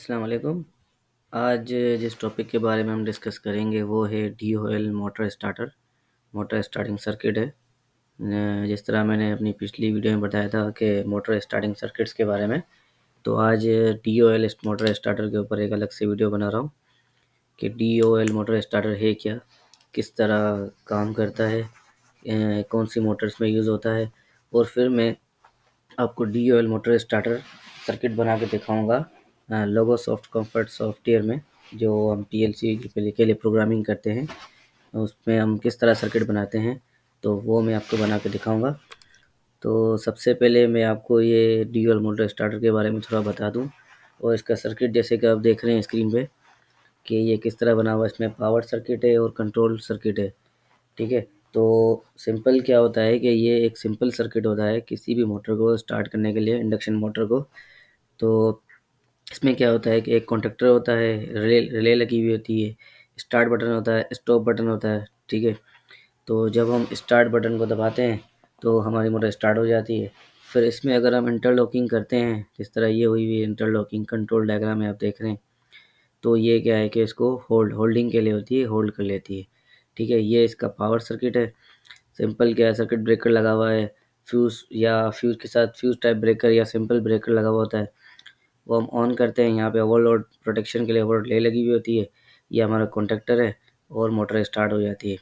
अस्सलाम वालेकुम। आज जिस टॉपिक के बारे में हम डिस्कस करेंगे वो है DOL motor starter. Motor starting circuit है। जिस तरह मैंने अपनी पिछली वीडियो में बताया था कि मोटर स्टार्टिंग सर्किट्स के बारे में, तो आज DOL मोटर स्टार्टर के ऊपर एक अलग से वीडियो बना रहा हूँ कि DOL मोटर स्टार्टर है क्या, किस तरह काम करता है, कौन सी मोटर्स में यूज़ होता है, और फिर मैं आपको DOL मोटर स्टार्टर सर्किट बना के दिखाऊंगा लोगो सॉफ्ट कंफर्ट सॉफ्टवेयर में, जो हम PLC के लिए प्रोग्रामिंग करते हैं। उसमें हम किस तरह सर्किट बनाते हैं तो वो मैं आपको बना के दिखाऊंगा। तो सबसे पहले मैं आपको ये DOL मोटर स्टार्टर के बारे में थोड़ा बता दूं, और इसका सर्किट जैसे कि आप देख रहे हैं स्क्रीन पे कि ये किस तरह बना हुआ है। इसमें पावर सर्किट है और कंट्रोल सर्किट है। ठीक है, तो सिंपल क्या होता है कि ये एक सिंपल सर्किट होता है किसी भी मोटर को स्टार्ट करने के लिए, इंडक्शन मोटर को। तो इसमें क्या होता है कि एक कॉन्टैक्टर होता है, रिले रिले लगी हुई होती है, स्टार्ट बटन होता है, स्टॉप बटन होता है। ठीक है, तो जब हम स्टार्ट बटन को दबाते हैं तो हमारी मोटर स्टार्ट हो जाती है। फिर इसमें अगर हम इंटरलॉकिंग करते हैं, जिस तरह ये हुई हुई इंटरलॉकिंग कंट्रोल डायग्राम में आप देख रहे हैं, तो ये क्या है कि इसको होल्डिंग के लिए होती है, होल्ड कर लेती है। ठीक है, ये इसका पावर सर्किट है। सिंपल क्या है, सर्किट ब्रेकर लगा हुआ है, फ्यूज़ या फ्यूज़ के साथ फ्यूज़ टाइप ब्रेकर या सिंपल ब्रेकर लगा हुआ होता है, वो हम ऑन करते हैं। यहाँ पे ओवरलोड प्रोटेक्शन के लिए ओवरलोड रिले लगी हुई होती है। ये हमारा कॉन्टैक्टर है और मोटर स्टार्ट हो जाती है।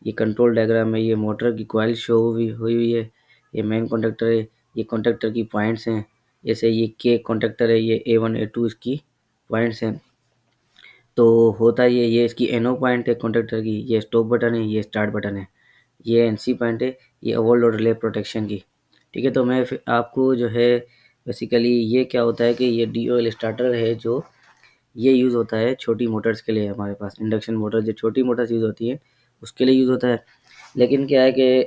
ये कंट्रोल डायग्राम में ये मोटर की कॉइल शो हुई है। ये मेन कॉन्टैक्टर है। ये कॉन्टैक्टर की पॉइंट्स हैं, जैसे ये के कॉन्टैक्टर है, ये A1 A2 इसकी पॉइंट्स हैं। तो होता ये इसकी NO पॉइंट है कॉन्टैक्टर की, ये स्टॉप बटन है, ये स्टार्ट बटन है, ये NC पॉइंट है, ये ओवरलोड रिले प्रोटेक्शन की। ठीक है, तो मैं फिर आपको जो है बेसिकली ये क्या होता है कि ये DOL स्टार्टर है, जो ये यूज़ होता है छोटी मोटर्स के लिए। हमारे पास इंडक्शन मोटर जो छोटी मोटर्स यूज़ होती है उसके लिए यूज़ होता है। लेकिन क्या है कि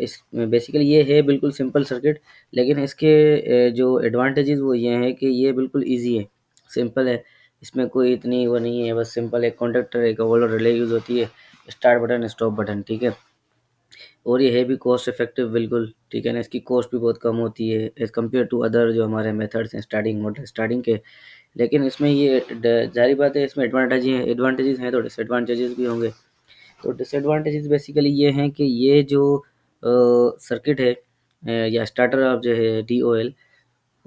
इस बेसिकली ये है बिल्कुल सिंपल सर्किट, लेकिन इसके जो एडवांटेजेस वो ये हैं कि ये बिल्कुल ईजी है, सिंपल है। इसमें कोई इतनी वो नहीं है, बस सिंपल एक कॉन्टैक्टर, एक ओवरलोड रिले यूज़ होती है, स्टार्ट बटन, स्टॉप बटन। ठीक है, और ये है भी कॉस्ट इफेक्टिव बिल्कुल। ठीक है ना, इसकी कॉस्ट भी बहुत कम होती है एज़ कम्पेयर टू अदर जो हमारे मेथड्स हैं स्टार्टिंग मोटर स्टार्टिंग के। लेकिन इसमें ये जाहिर बात है, इसमें एडवांटेजेस हैं तो डिसएडवांटेजेस भी होंगे। तो डिसएडवांटेजेस बेसिकली ये हैं कि ये जो सर्किट है या स्टार्टर ऑफ जो है DOL,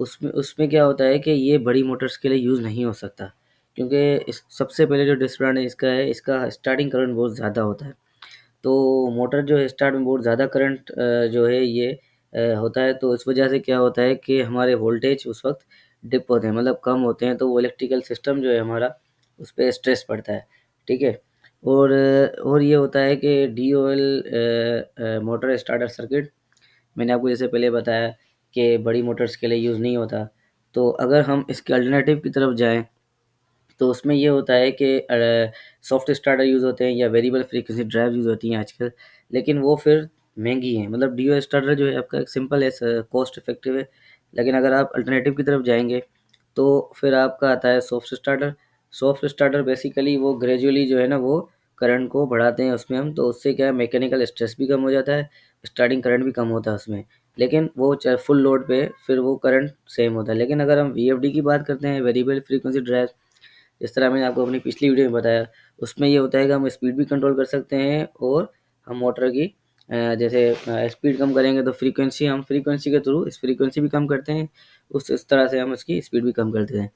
उसमें उसमें क्या होता है कि ये बड़ी मोटर्स के लिए यूज़ नहीं हो सकता, क्योंकि इस सबसे पहले जो डिसएडवांटेज इसका है, इसका स्टार्टिंग करंट बहुत ज़्यादा होता है। तो मोटर जो है स्टार्ट में बहुत ज़्यादा करंट जो है ये होता है, तो इस वजह से क्या होता है कि हमारे वोल्टेज उस वक्त डिप होते हैं, मतलब कम होते हैं, तो वो इलेक्ट्रिकल सिस्टम जो है हमारा उस पर स्ट्रेस पड़ता है। ठीक है, और ये होता है कि DOL मोटर स्टार्टर सर्किट, मैंने आपको जैसे पहले बताया कि बड़ी मोटर्स के लिए यूज़ नहीं होता। तो अगर हम इसके अल्टरनेटिव की तरफ जाएँ तो उसमें ये होता है कि सॉफ्ट स्टार्टर यूज़ होते हैं या वेरिएबल फ्रीक्वेंसी ड्राइव यूज़ होती हैं आजकल, लेकिन वो फिर महंगी हैं। मतलब DOL स्टार्टर जो है आपका एक सिंपल है, कॉस्ट इफेक्टिव है, लेकिन अगर आप अल्टरनेटिव की तरफ जाएंगे तो फिर आपका आता है soft starter. Soft starter basically वो ग्रेजुअली जो है ना वो करंट को बढ़ाते हैं उसमें हम, तो उससे क्या है, मैकेनिकल स्ट्रेस भी कम हो जाता है, स्टार्टिंग करंट भी कम होता है उसमें। लेकिन वो चाहे फुल लोड पे फिर वो करंट सेम होता है। लेकिन अगर हम VFD की बात करते हैं, वेरिएबल फ्रीक्वेंसी ड्राइव, जिस तरह मैंने आपको अपनी पिछली वीडियो में बताया, उसमें ये होता है कि हम स्पीड भी कंट्रोल कर सकते हैं, और हम मोटर की जैसे स्पीड कम करेंगे तो फ्रीक्वेंसी के थ्रू इस फ्रीक्वेंसी भी कम करते हैं, उस तरह से हम इसकी स्पीड भी कम करते हैं।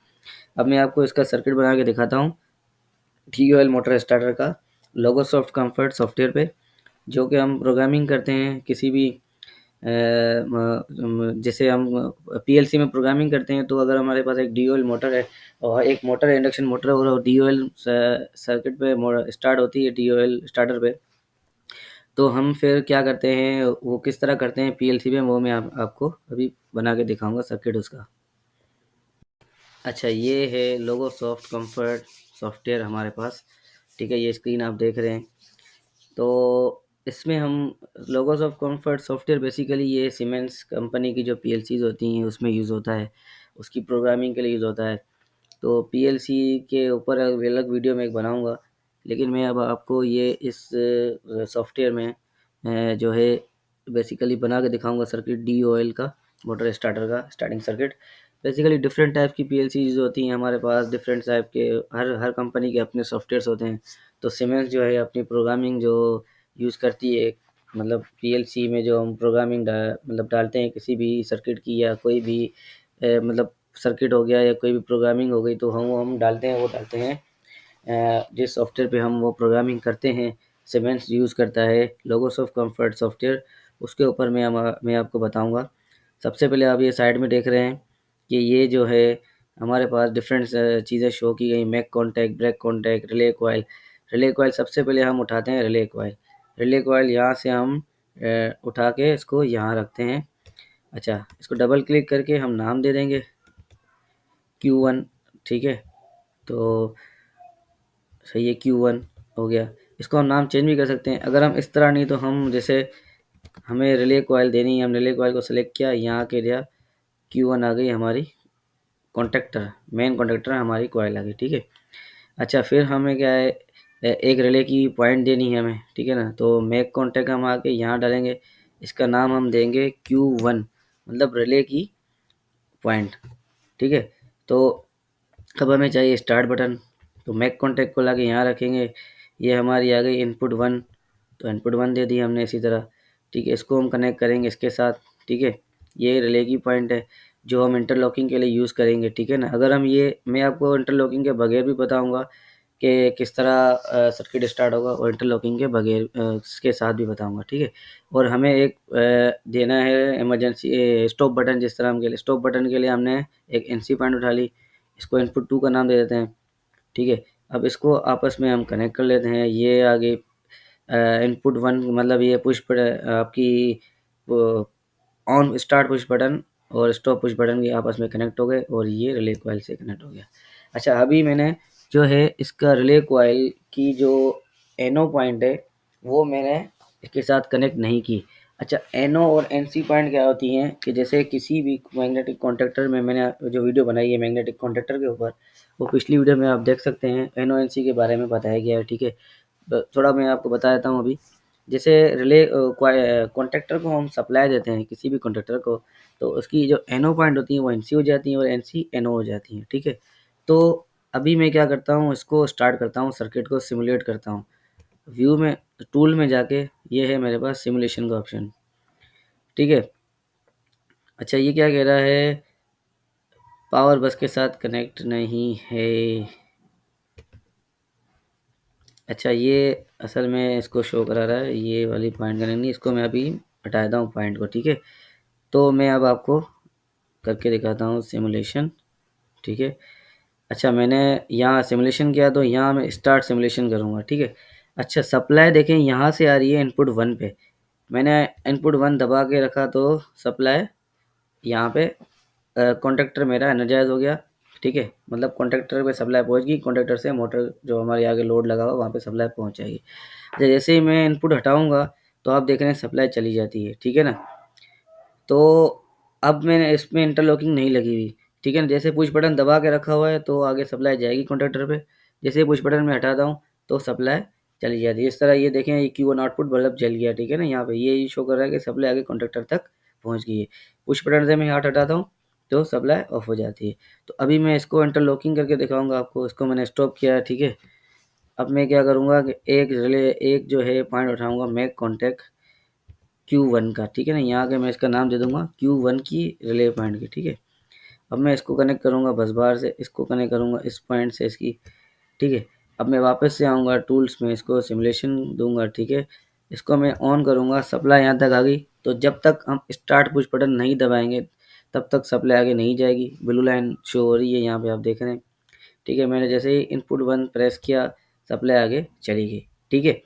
अब मैं आपको इसका सर्किट बना के दिखाता हूँ DOL मोटर स्टार्टर का, लोगो सॉफ्ट कंफर्ट सॉफ्टवेयर पे, जो कि हम प्रोग्रामिंग करते हैं किसी भी जैसे हम PLC में प्रोग्रामिंग करते हैं। तो अगर हमारे पास एक DOL मोटर है और एक मोटर है, इंडक्शन मोटर, और DOL सर्किट पे स्टार्ट होती है DOL स्टार्टर पे, तो हम फिर क्या करते हैं, वो किस तरह करते हैं PLC में, वो मैं आपको अभी बना के दिखाऊंगा सर्किट उसका। अच्छा, ये है लोगो सॉफ्ट कंफर्ट सॉफ्टवेयर हमारे पास। ठीक है, ये स्क्रीन आप देख रहे हैं। तो इसमें हम logos of comfort software basically ये सीमेंस कंपनी की जो PLCs होती हैं उसमें यूज़ होता है, उसकी प्रोग्रामिंग के लिए यूज़ होता है। तो PLC के ऊपर अलग वीडियो में एक बनाऊंगा, लेकिन मैं अब आपको ये इस सॉफ्टवेयर में जो है बेसिकली बना के दिखाऊंगा सर्किट DOL का, मोटर स्टार्टर का starting circuit. Basically different type की पीएलसीज होती हैं हमारे पास, डिफरेंट टाइप के, हर हर कंपनी के अपने सॉफ्टवेयर्स होते हैं। तो सीमेंस जो है अपनी प्रोग्रामिंग जो यूज़ करती है, मतलब पीएलसी में जो हम प्रोग्रामिंग मतलब डालते हैं किसी भी सर्किट की, या कोई भी मतलब सर्किट हो गया या कोई भी प्रोग्रामिंग हो गई, तो हम डालते हैं, वो डालते हैं जिस सॉफ्टवेयर पे हम वो प्रोग्रामिंग करते हैं। सीमेंस यूज़ करता है लोगोस ऑफ कंफर्ट सॉफ्टवेयर, उसके ऊपर मैं आपको बताऊंगा। सबसे पहले आप ये साइड में देख रहे हैं कि ये जो है हमारे पास डिफरेंट चीज़ें शो की गई, make contact, break contact, relay coil. Relay coil सबसे पहले हम उठाते हैं रिले कॉइल। रिले कॉइल यहाँ से हम उठा के इसको यहाँ रखते हैं। अच्छा, इसको डबल क्लिक करके हम नाम दे देंगे Q1, ठीक है। तो सही है, Q1 हो गया। इसको हम नाम चेंज भी कर सकते हैं अगर हम इस तरह, नहीं तो हम जैसे हमें रिले कॉइल देनी है, हम रिले कॉइल को सेलेक्ट किया, यहाँ के दिया, Q1 आ गई हमारी कॉन्टैक्टर, मेन कॉन्टैक्टर हमारी कॉइल आ गई, ठीक है। अच्छा, फिर हमें क्या है, एक रिले की पॉइंट देनी है हमें, ठीक है ना। तो मेक कॉन्टैक्ट हम आके यहाँ डालेंगे, इसका नाम हम देंगे Q1, मतलब रिले की पॉइंट, ठीक है। तो अब हमें चाहिए स्टार्ट बटन, तो मैक कॉन्टैक्ट को लाके यहाँ रखेंगे। ये हमारी आ गई इनपुट वन, तो इनपुट वन दे दी हमने इसी तरह, ठीक है। इसको हम कनेक्ट करेंगे इसके साथ, ठीक है। ये रिले की पॉइंट है जो हम इंटरलॉकिंग के लिए यूज़ करेंगे, ठीक है ना। अगर हम ये, मैं आपको इंटरलॉकिंग के बगैर भी बताऊंगा कि किस तरह सर्किट स्टार्ट होगा, और इंटरलॉकिंग के बगैर इसके साथ भी बताऊंगा, ठीक है। और हमें एक देना है इमरजेंसी स्टॉप बटन, जिस तरह हम स्टॉप बटन के लिए हमने एक एनसी पॉइंट उठा ली, इसको इनपुट टू का नाम दे देते हैं, ठीक है। अब इसको आपस में हम कनेक्ट कर लेते हैं। ये आगे इनपुट वन, मतलब ये पुश बटन आपकी ऑन स्टार्ट पुश बटन और स्टॉप पुश बटन भी आपस में कनेक्ट हो गए, और ये रिले कॉइल से कनेक्ट हो गया। अच्छा, अभी मैंने जो है इसका रिले कॉइल की जो एनो पॉइंट है वो मैंने इसके साथ कनेक्ट नहीं की। अच्छा, एनो और एनसी पॉइंट क्या होती हैं कि जैसे किसी भी मैग्नेटिक कॉन्टैक्टर में, मैंने जो वीडियो बनाई है मैग्नेटिक कॉन्टैक्टर के ऊपर, वो पिछली वीडियो में आप देख सकते हैं, एनो एनसी के बारे में बताया गया है, ठीक है। थोड़ा मैं आपको बता देता हूँ अभी। जैसे रिले कॉन्टैक्टर को हम सप्लाई देते हैं किसी भी कॉन्टैक्टर को, तो उसकी जो एनो पॉइंट होती है वो एनसी हो जाती है और एनसी एनो हो जाती है, ठीक है। तो अभी मैं क्या करता हूँ, इसको स्टार्ट करता हूँ, सर्किट को सिमुलेट करता हूँ। व्यू में, टूल में जाके, ये है मेरे पास सिमुलेशन का ऑप्शन, ठीक है। अच्छा, ये क्या कह रहा है, पावर बस के साथ कनेक्ट नहीं है। अच्छा, ये असल में इसको शो करा रहा है, ये वाली पॉइंट कनेक्ट नहीं, इसको मैं अभी हटा देता हूँ पॉइंट को, ठीक है। तो मैं अब आपको करके दिखाता हूँ सिमुलेशन, ठीक है। अच्छा, मैंने यहाँ सिमुलेशन किया, तो यहाँ मैं स्टार्ट सिमुलेशन करूँगा, ठीक है। अच्छा, सप्लाई देखें यहाँ से आ रही है इनपुट वन पे, मैंने इनपुट वन दबा के रखा तो सप्लाई यहाँ पे कॉन्टैक्टर मेरा एनर्जाइज हो गया, ठीक है। मतलब कॉन्टैक्टर पे सप्लाई पहुँच गई, कॉन्टैक्टर से मोटर जो हमारे आगे लोड लगा हुआ वहाँ पे सप्लाई पहुँच जाएगी। अच्छा, जैसे ही मैं इनपुट हटाऊँगा तो आप देख रहे हैं सप्लाई चली जाती है, ठीक है ना। तो अब मैंने इसमें इंटरलॉकिंग नहीं लगी हुई, ठीक है ना। जैसे पुश बटन दबा के रखा हुआ है तो आगे सप्लाई जाएगी कॉन्टैक्टर पे, जैसे पुश बटन में हटाता हूँ तो सप्लाई चली जाती है। इस तरह ये देखें, ये Q1 आउटपुट बल्ब जल गया, ठीक है ना। यहाँ पे ये शो कर रहा है कि सप्लाई आगे कॉन्टैक्टर तक पहुँच गई है। पुश बटन से मैं हाथ हटाता हूँ तो सप्लाई ऑफ हो जाती है। तो अभी मैं इसको इंटरलॉकिंग करके दिखाऊंगा आपको। इसको मैंने स्टॉप किया है, ठीक है। अब मैं क्या करूँगा कि एक जो है पॉइंट उठाऊँगा, मेक कॉन्टैक्ट Q1 का, ठीक है ना। यहाँ के मैं इसका नाम दे दूँगा Q1 की रिले पॉइंट की, ठीक है। अब मैं इसको कनेक्ट करूँगा बस बार से, इसको कनेक्ट करूँगा इस पॉइंट से इसकी, ठीक है। अब मैं वापस से आऊँगा टूल्स में, इसको सिमुलेशन दूँगा, ठीक है। इसको मैं ऑन करूँगा, सप्लाई यहाँ तक आ गई। तो जब तक हम स्टार्ट पुश बटन नहीं दबाएँगे तब तक सप्लाई आगे नहीं जाएगी। ब्लू लाइन शो हो रही है यहाँ पे, आप देख रहे हैं, ठीक है। मैंने जैसे ही इनपुट वन प्रेस किया, सप्लाई आगे चली गई, ठीक है।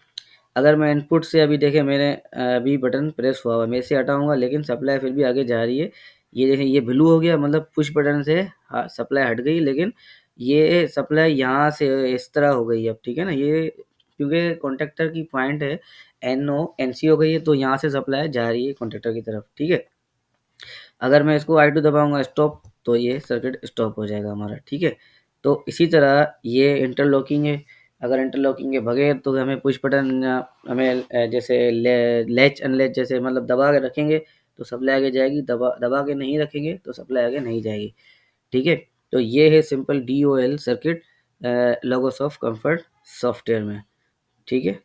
अगर मैं इनपुट से अभी देखें, मैंने अभी बटन प्रेस हुआ हुआ है, मैं इसे हटाऊँगा लेकिन सप्लाई फिर भी आगे जा रही है। ये देखें, ये ब्लू हो गया, मतलब पुश बटन से सप्लाई हट गई, लेकिन ये सप्लाई यहाँ से इस तरह हो गई अब, ठीक है ना। ये क्योंकि कॉन्टैक्टर की पॉइंट है NO NC हो गई है, तो यहाँ से सप्लाई जा रही है कॉन्टैक्टर की तरफ, ठीक है। अगर मैं इसको I2 दबाऊँगा स्टॉप, तो ये सर्किट स्टॉप हो जाएगा हमारा, ठीक है। तो इसी तरह ये इंटरलॉकिंग है। अगर इंटरलॉकिंग के बगैर तो हमें पुश बटन, हमें जैसे लैच अनलैच, जैसे मतलब दबा के रखेंगे तो सप्लाई आगे जाएगी, दबा दबा के नहीं रखेंगे तो सप्लाई आगे नहीं जाएगी। ठीक है। तो ये है simple DOL circuit logos of comfort software में। ठीक है।